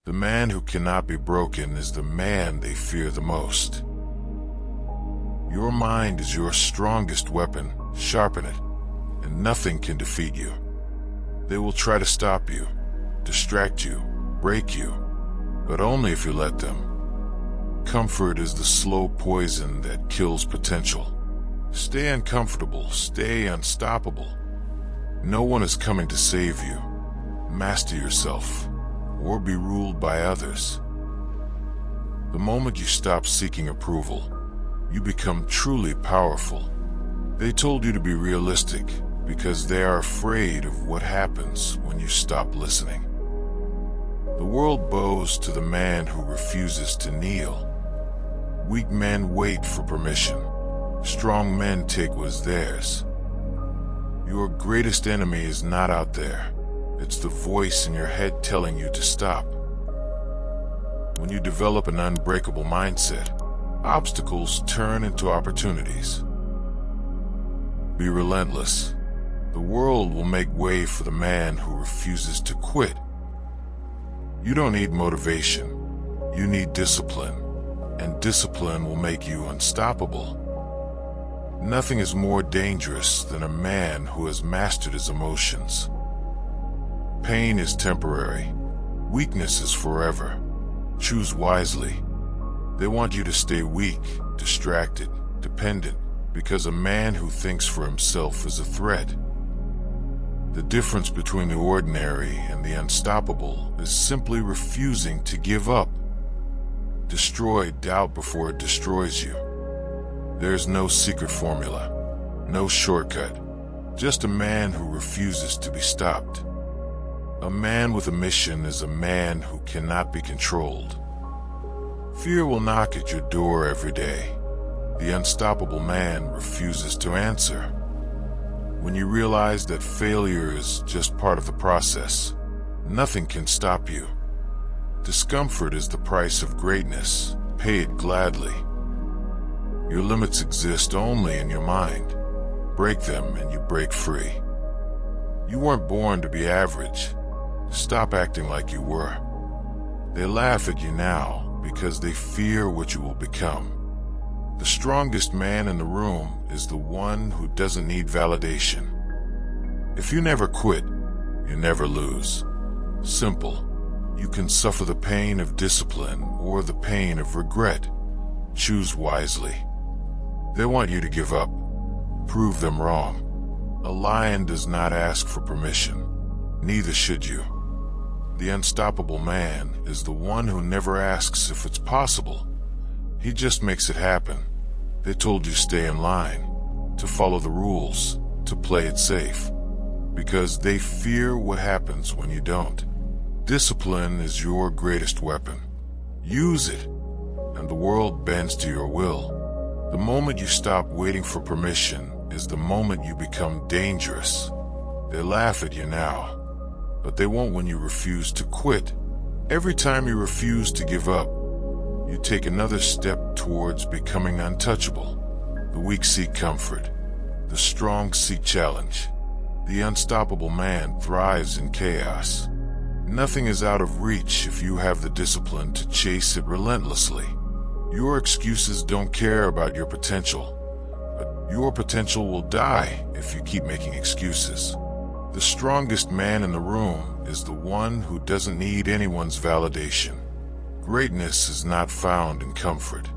The man who cannot be broken is the man they fear the most. Your mind is your strongest weapon. Sharpen it, and nothing can defeat you. They will try to stop you, distract you, break you, but only if you let them. Comfort is the slow poison that kills potential. Stay uncomfortable, stay unstoppable. No one is coming to save you. Master yourself, or be ruled by others. The moment you stop seeking approval, you become truly powerful. They told you to be realistic because they are afraid of what happens when you stop listening. The world bows to the man who refuses to kneel. Weak men wait for permission. Strong men take what is theirs. Your greatest enemy is not out there. It's the voice in your head telling you to stop. When you develop an unbreakable mindset, obstacles turn into opportunities. Be relentless. The world will make way for the man who refuses to quit. You don't need motivation. You need discipline. And discipline will make you unstoppable. Nothing is more dangerous than a man who has mastered his emotions. Pain is temporary. Weakness is forever. Choose wisely. They want you to stay weak, distracted, dependent, because a man who thinks for himself is a threat. The difference between the ordinary and the unstoppable is simply refusing to give up. Destroy doubt before it destroys you. There's no secret formula, no shortcut, just a man who refuses to be stopped. A man with a mission is a man who cannot be controlled. Fear will knock at your door every day. The unstoppable man refuses to answer. When you realize that failure is just part of the process, nothing can stop you. Discomfort is the price of greatness. Pay it gladly. Your limits exist only in your mind. Break them and you break free. You weren't born to be average. Stop acting like you were. They laugh at you now because they fear what you will become. The strongest man in the room is the one who doesn't need validation. If you never quit, you never lose. Simple. You can suffer the pain of discipline or the pain of regret. Choose wisely. They want you to give up. Prove them wrong. A lion does not ask for permission. Neither should you. The unstoppable man is the one who never asks if it's possible. He just makes it happen. They told you stay in line, to follow the rules, to play it safe, because they fear what happens when you don't. Discipline is your greatest weapon. Use it, and the world bends to your will. The moment you stop waiting for permission is the moment you become dangerous. They laugh at you now, but they won't when you refuse to quit. Every time you refuse to give up, you take another step towards becoming untouchable. The weak seek comfort. The strong seek challenge. The unstoppable man thrives in chaos. Nothing is out of reach if you have the discipline to chase it relentlessly. Your excuses don't care about your potential, but your potential will die if you keep making excuses. The strongest man in the room is the one who doesn't need anyone's validation. Greatness is not found in comfort.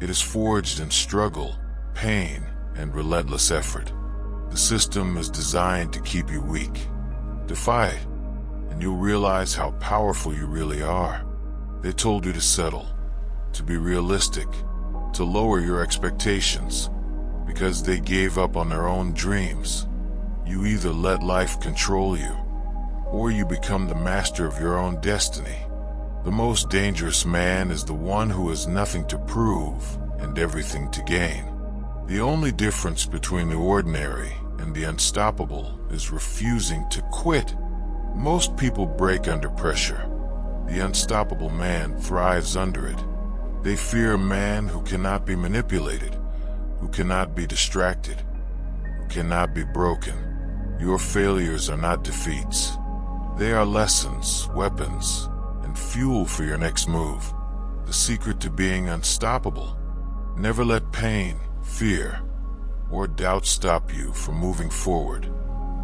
It is forged in struggle, pain, and relentless effort. The system is designed to keep you weak. Defy it, and you'll realize how powerful you really are. They told you to settle, to be realistic, to lower your expectations, because they gave up on their own dreams. You either let life control you, or you become the master of your own destiny. The most dangerous man is the one who has nothing to prove and everything to gain. The only difference between the ordinary and the unstoppable is refusing to quit. Most people break under pressure. The unstoppable man thrives under it. They fear a man who cannot be manipulated, who cannot be distracted, who cannot be broken. Your failures are not defeats. They are lessons, weapons, and and fuel for your next move. The secret to being unstoppable: never let pain, fear, or doubt stop you from moving forward.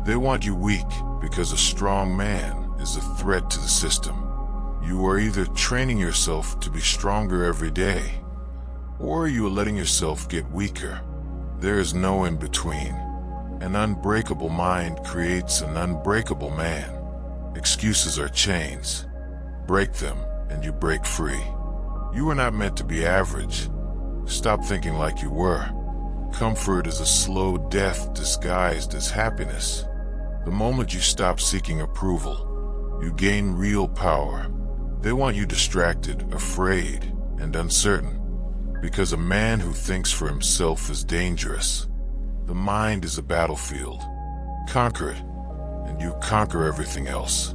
They want you weak because a strong man is a threat to the system. You are either training yourself to be stronger every day, or you are letting yourself get weaker. There is no in between. An unbreakable mind creates an unbreakable man. Excuses are chains. Break them and you break free. You were not meant to be average. Stop thinking like you were. Comfort is a slow death disguised as happiness. The moment you stop seeking approval, you gain real power. They want you distracted, afraid, and uncertain, because a man who thinks for himself is dangerous. The mind is a battlefield. Conquer it, and you conquer everything else.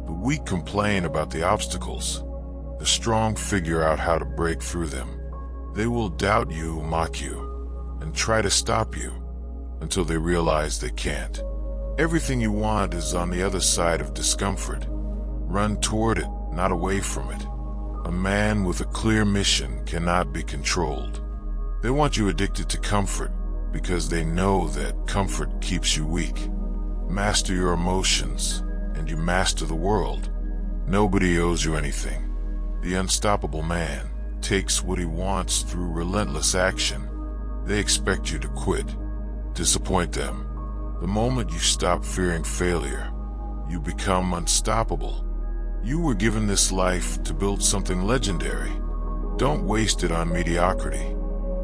The weak complain about the obstacles. The strong figure out how to break through them. They will doubt you, mock you, and try to stop you until they realize they can't. Everything you want is on the other side of discomfort. Run toward it, not away from it. A man with a clear mission cannot be controlled. They want you addicted to comfort because they know that comfort keeps you weak. Master your emotions, and you master the world. Nobody owes you anything. The unstoppable man takes what he wants through relentless action. They expect you to quit. Disappoint them. The moment you stop fearing failure, you become unstoppable. You were given this life to build something legendary. Don't waste it on mediocrity.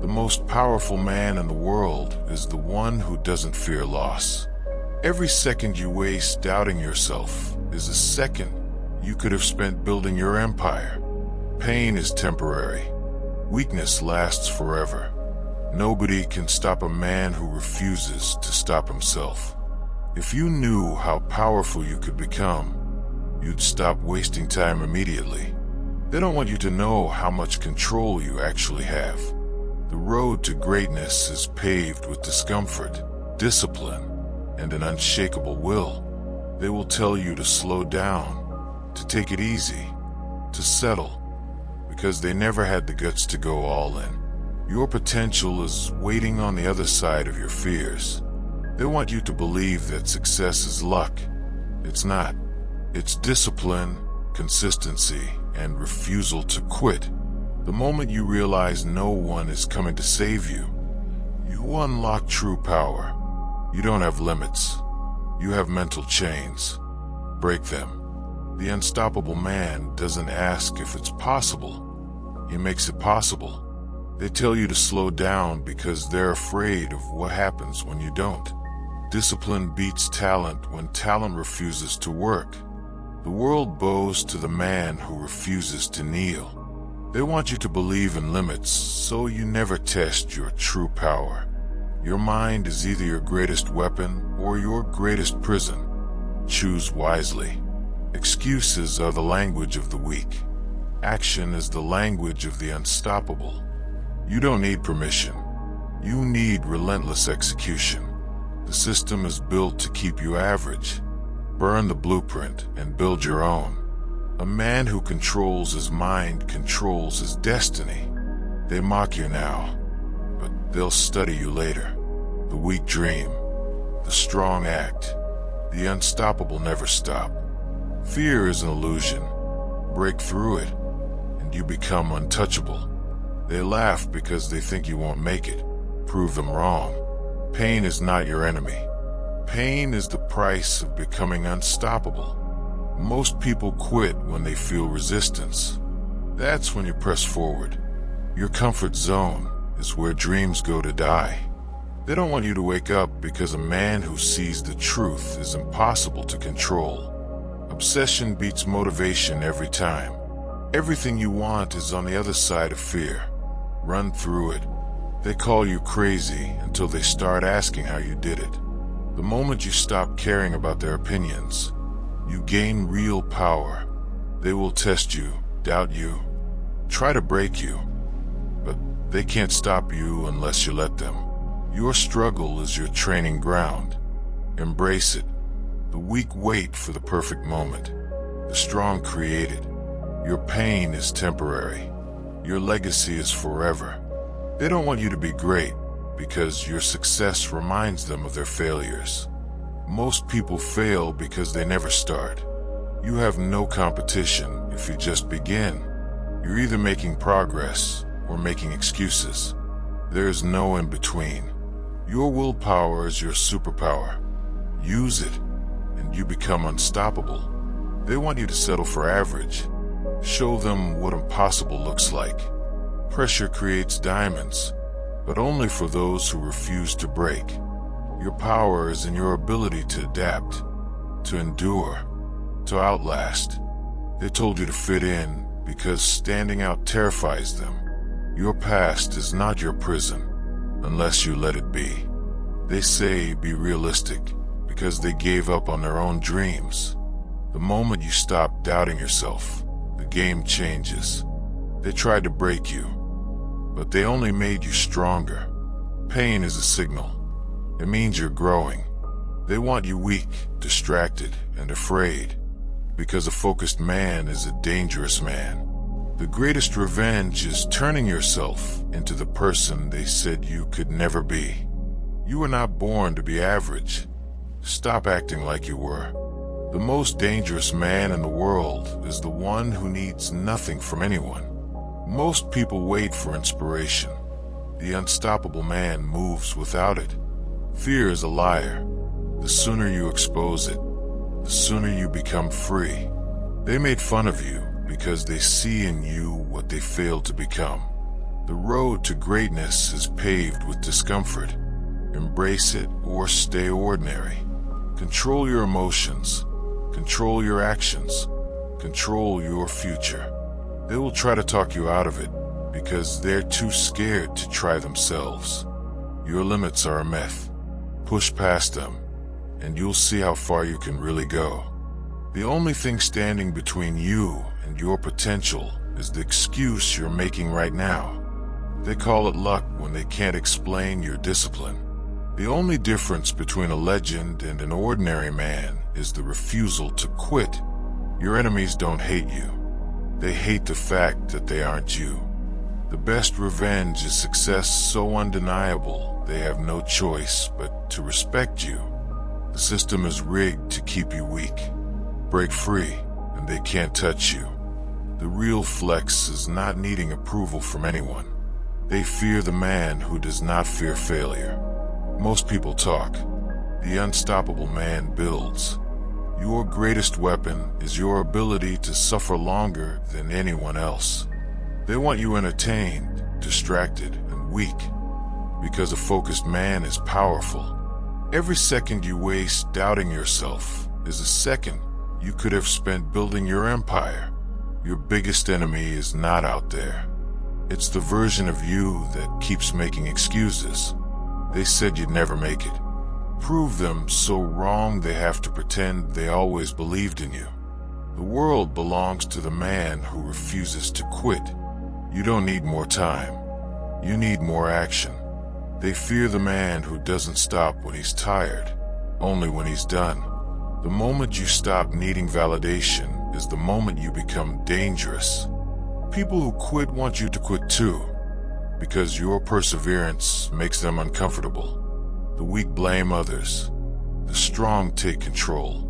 The most powerful man in the world is the one who doesn't fear loss. Every second you waste doubting yourself is a second you could have spent building your empire. Pain is temporary. Weakness lasts forever. Nobody can stop a man who refuses to stop himself. If you knew how powerful you could become, you'd stop wasting time immediately. They don't want you to know how much control you actually have. The road to greatness is paved with discomfort, discipline, and an unshakable will. They will tell you to slow down, to take it easy, to settle, because they never had the guts to go all in. Your potential is waiting on the other side of your fears. They want you to believe that success is luck. It's not. It's discipline, consistency, and refusal to quit. The moment you realize no one is coming to save you, you unlock true power. You don't have limits. You have mental chains. Break them. The unstoppable man doesn't ask if it's possible. He makes it possible. They tell you to slow down because they're afraid of what happens when you don't. Discipline beats talent when talent refuses to work. The world bows to the man who refuses to kneel. They want you to believe in limits, so you never test your true power. Your mind is either your greatest weapon or your greatest prison. Choose wisely. Excuses are the language of the weak. Action is the language of the unstoppable. You don't need permission. You need relentless execution. The system is built to keep you average. Burn the blueprint and build your own. A man who controls his mind controls his destiny. They mock you now, but they'll study you later. The weak dream. The strong act. The unstoppable never stop. Fear is an illusion. Break through it, and you become untouchable. They laugh because they think you won't make it. Prove them wrong. Pain is not your enemy. Pain is the price of becoming unstoppable. Most people quit when they feel resistance. That's when you press forward. Your comfort zone is where dreams go to die. They don't want you to wake up because a man who sees the truth is impossible to control. Obsession beats motivation every time. Everything you want is on the other side of fear. Run through it. They call you crazy until they start asking how you did it. The moment you stop caring about their opinions, you gain real power. They will test you, doubt you, try to break you, but they can't stop you unless you let them. Your struggle is your training ground. Embrace it. The weak wait for the perfect moment. The strong create it. Your pain is temporary. Your legacy is forever. They don't want you to be great because your success reminds them of their failures. Most people fail because they never start. You have no competition if you just begin. You're either making progress or making excuses. There's no in between. Your willpower is your superpower. Use it, and you become unstoppable. They want you to settle for average. Show them what impossible looks like. Pressure creates diamonds, but only for those who refuse to break. Your power is in your ability to adapt, to endure, to outlast. They told you to fit in because standing out terrifies them. Your past is not your prison, unless you let it be. They say be realistic because they gave up on their own dreams. The moment you stop doubting yourself, the game changes. They tried to break you, but they only made you stronger. Pain is a signal. It means you're growing. They want you weak, distracted, and afraid, because a focused man is a dangerous man. The greatest revenge is turning yourself into the person they said you could never be. You were not born to be average. Stop acting like you were. The most dangerous man in the world is the one who needs nothing from anyone. Most people wait for inspiration. The unstoppable man moves without it. Fear is a liar. The sooner you expose it, the sooner you become free. They made fun of you because they see in you what they failed to become. The road to greatness is paved with discomfort. Embrace it or stay ordinary. Control your emotions. Control your actions. Control your future. They will try to talk you out of it because they're too scared to try themselves. Your limits are a myth. Push past them, and you'll see how far you can really go. The only thing standing between you and your potential is the excuse you're making right now. They call it luck when they can't explain your discipline. The only difference between a legend and an ordinary man is the refusal to quit. Your enemies don't hate you. They hate the fact that they aren't you. The best revenge is success so undeniable they have no choice but to respect you. The system is rigged to keep you weak. Break free, and they can't touch you. The real flex is not needing approval from anyone. They fear the man who does not fear failure. Most people talk. The unstoppable man builds. Your greatest weapon is your ability to suffer longer than anyone else. They want you entertained, distracted, and weak, because a focused man is powerful. Every second you waste doubting yourself is a second you could have spent building your empire. Your biggest enemy is not out there. It's the version of you that keeps making excuses. They said you'd never make it. Prove them so wrong they have to pretend they always believed in you. The world belongs to the man who refuses to quit. You don't need more time. You need more action. They fear the man who doesn't stop when he's tired, only when he's done. The moment you stop needing validation is the moment you become dangerous. People who quit want you to quit too, because your perseverance makes them uncomfortable. The weak blame others. The strong take control.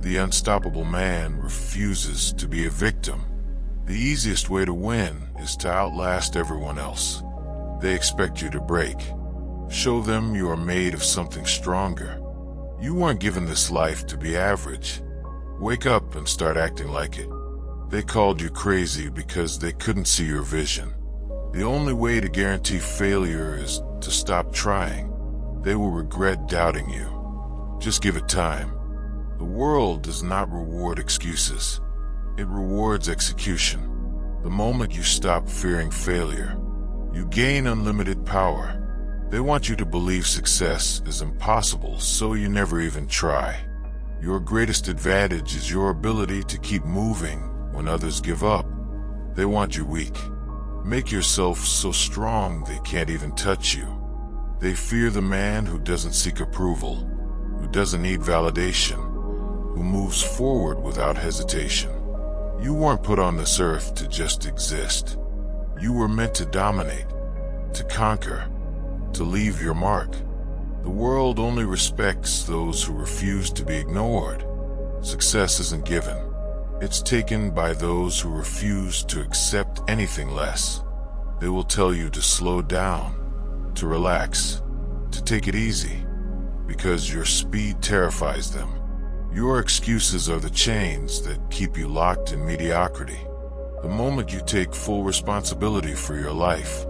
The unstoppable man refuses to be a victim. The easiest way to win is to outlast everyone else. They expect you to break. Show them you are made of something stronger. You weren't given this life to be average. Wake up and start acting like it. They called you crazy because they couldn't see your vision. The only way to guarantee failure is to stop trying. They will regret doubting you. Just give it time. The world does not reward excuses. It rewards execution. The moment you stop fearing failure, you gain unlimited power. They want you to believe success is impossible, so you never even try. Your greatest advantage is your ability to keep moving when others give up. They want you weak. Make yourself so strong they can't even touch you. They fear the man who doesn't seek approval, who doesn't need validation, who moves forward without hesitation. You weren't put on this earth to just exist. You were meant to dominate, to conquer, to leave your mark. The world only respects those who refuse to be ignored. Success isn't given. It's taken by those who refuse to accept anything less. They will tell you to slow down, to relax, to take it easy, because your speed terrifies them. Your excuses are the chains that keep you locked in mediocrity. The moment you take full responsibility for your life,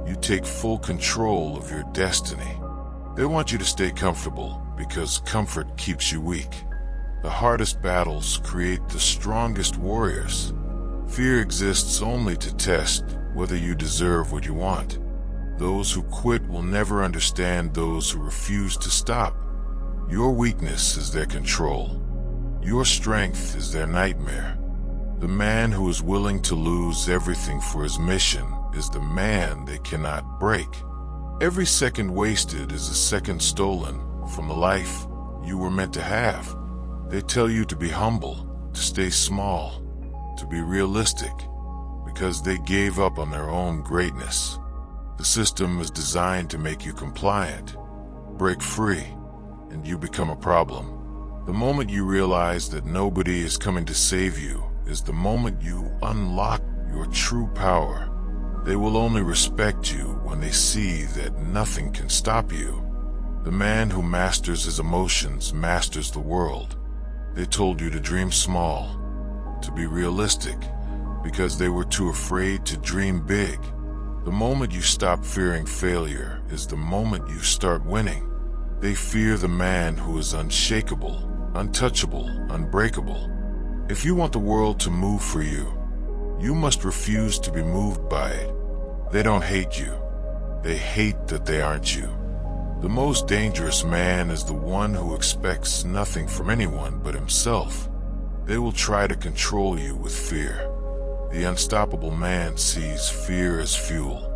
you take full control of your destiny. They want you to stay comfortable because comfort keeps you weak. The hardest battles create the strongest warriors. Fear exists only to test whether you deserve what you want. Those who quit will never understand those who refuse to stop. Your weakness is their control. Your strength is their nightmare. The man who is willing to lose everything for his mission is the man they cannot break. Every second wasted is a second stolen from the life you were meant to have. They tell you to be humble, to stay small, to be realistic, because they gave up on their own greatness. The system is designed to make you compliant. Break free, and you become a problem. The moment you realize that nobody is coming to save you is the moment you unlock your true power. They will only respect you when they see that nothing can stop you. The man who masters his emotions masters the world. They told you to dream small, to be realistic, because they were too afraid to dream big. The moment you stop fearing failure is the moment you start winning. They fear the man who is unshakable, untouchable, unbreakable. If you want the world to move for you, you must refuse to be moved by it. They don't hate you. They hate that they aren't you. The most dangerous man is the one who expects nothing from anyone but himself. They will try to control you with fear. The unstoppable man sees fear as fuel.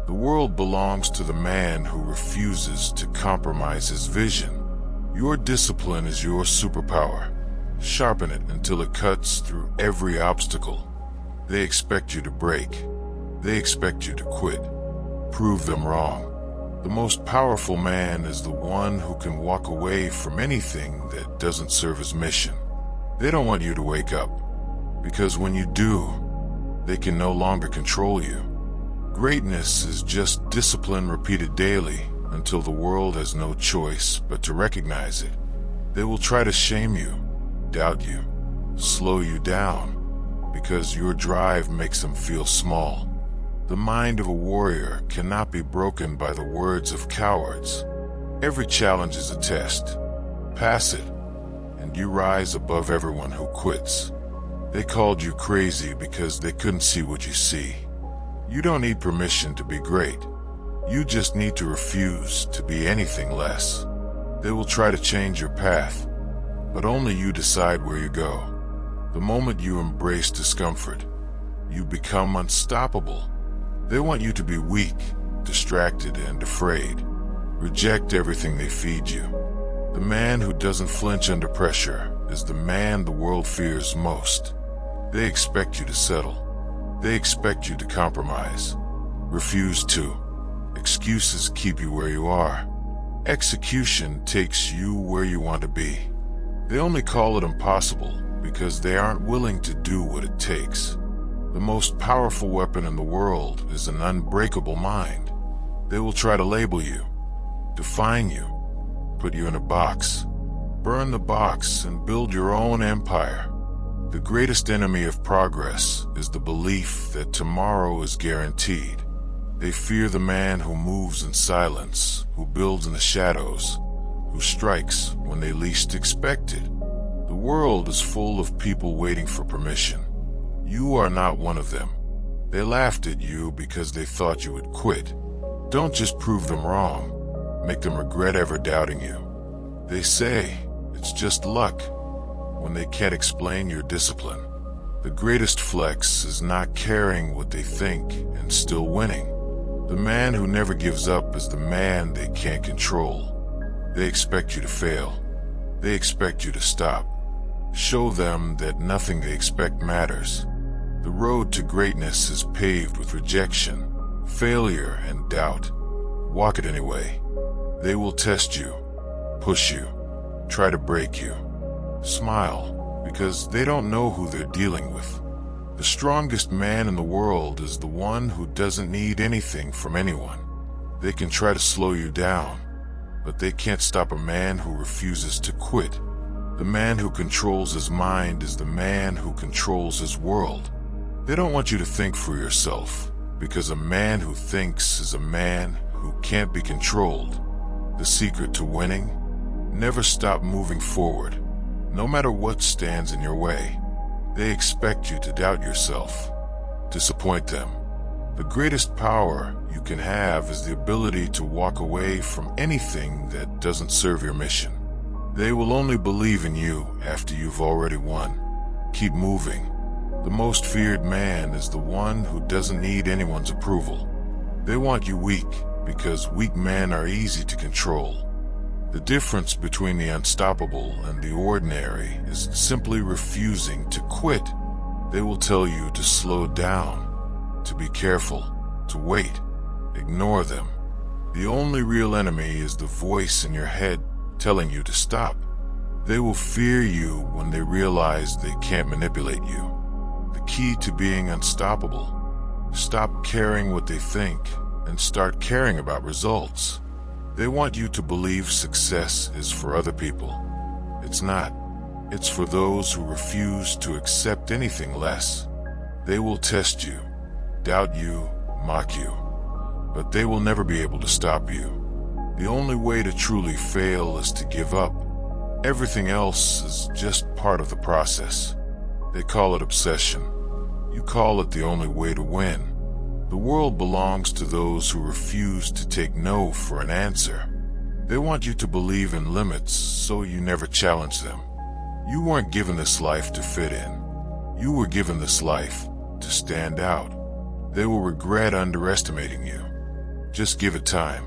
The world belongs to the man who refuses to compromise his vision. Your discipline is your superpower. Sharpen it until it cuts through every obstacle. They expect you to break. They expect you to quit. Prove them wrong. The most powerful man is the one who can walk away from anything that doesn't serve his mission. They don't want you to wake up, because when you do, they can no longer control you. Greatness is just discipline repeated daily until the world has no choice but to recognize it. They will try to shame you, doubt you, slow you down, because your drive makes them feel small. The mind of a warrior cannot be broken by the words of cowards. Every challenge is a test. Pass it, and you rise above everyone who quits. They called you crazy because they couldn't see what you see. You don't need permission to be great. You just need to refuse to be anything less. They will try to change your path, but only you decide where you go. The moment you embrace discomfort, you become unstoppable. They want you to be weak, distracted, and afraid. Reject everything they feed you. The man who doesn't flinch under pressure is the man the world fears most. They expect you to settle. They expect you to compromise. Refuse to. Excuses keep you where you are. Execution takes you where you want to be. They only call it impossible because they aren't willing to do what it takes. The most powerful weapon in the world is an unbreakable mind. They will try to label you, define you, put you in a box. Burn the box and build your own empire. The greatest enemy of progress is the belief that tomorrow is guaranteed. They fear the man who moves in silence, who builds in the shadows, who strikes when they least expect it. The world is full of people waiting for permission. You are not one of them. They laughed at you because they thought you would quit. Don't just prove them wrong. Make them regret ever doubting you. They say it's just luck when they can't explain your discipline. The greatest flex is not caring what they think and still winning. The man who never gives up is the man they can't control. They expect you to fail. They expect you to stop. Show them that nothing they expect matters. The road to greatness is paved with rejection, failure, and doubt. Walk it anyway. They will test you, push you, try to break you. Smile, because they don't know who they're dealing with. The strongest man in the world is the one who doesn't need anything from anyone. They can try to slow you down, but they can't stop a man who refuses to quit. The man who controls his mind is the man who controls his world. They don't want you to think for yourself, because a man who thinks is a man who can't be controlled. The secret to winning? Never stop moving forward, no matter what stands in your way. They expect you to doubt yourself, disappoint them. The greatest power you can have is the ability to walk away from anything that doesn't serve your mission. They will only believe in you after you've already won. Keep moving. The most feared man is the one who doesn't need anyone's approval. They want you weak because weak men are easy to control. The difference between the unstoppable and the ordinary is simply refusing to quit. They will tell you to slow down, to be careful, to wait. Ignore them. The only real enemy is the voice in your head telling you to stop. They will fear you when they realize they can't manipulate you. The key to being unstoppable: stop caring what they think and start caring about results. They want you to believe success is for other people. It's not. It's for those who refuse to accept anything less. They will test you, doubt you, mock you, but they will never be able to stop you. The only way to truly fail is to give up. Everything else is just part of the process. They call it obsession. You call it the only way to win. The world belongs to those who refuse to take no for an answer. They want you to believe in limits so you never challenge them. You weren't given this life to fit in. You were given this life to stand out. They will regret underestimating you. Just give it time.